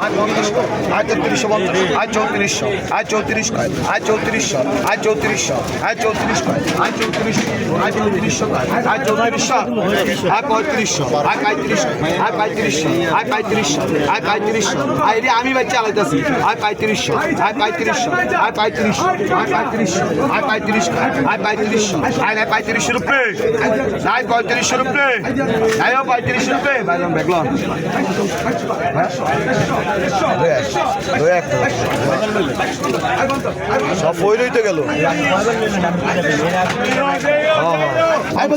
আয় 50, আয় 3350, আয় 3400, আয় 34 কয়, আয় 3400, আয় 3400, আয় 34 কয়, আয় 3400, আয় 3400 কয়, আয় 3400, আয় 3500, আয় 3500, আয় 3500, আয় 3500, আয় 3500, আয় রে আমি ভাই চালাইতাছি, আয় 3500, আয় 3500, আয় 3500, আয় 3500, আয় 35 কয়, আয় 3500, আয় না 35 রুপে, আয় 35 রুপে, আয় 35 রুপে, ভাইলাম দেখলাম সব বই রইতে গেল আয়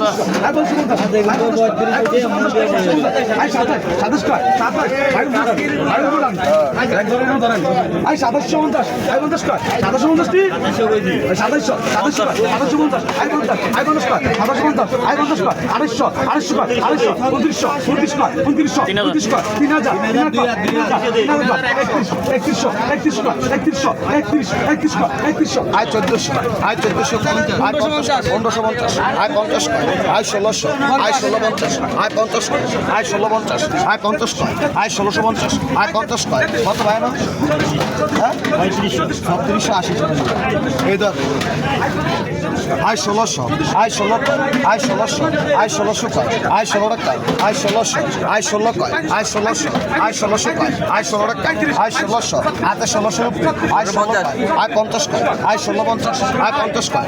1400, আয় 1400, আয় 1550, আয় 50, আয় 1600, আয় 1650, আয় 50, আয় 1650, আয় 50, আয় 1650, আয় 50 কত ভাই না? হ্যাঁ 3680 এই ধর আয় 1600, আয় 16, আয় 1600, আয় 1600 কয়, আয় 16 টাকা, আয় 1600, আয় 16 কয়, আয় 1600, আয় 1600 কয়, আয় 16 টাকা, আয় 1600, হাতে 1600 আয় 16, আয় 50 কয়, আয় 1650, আয় 50 কয়।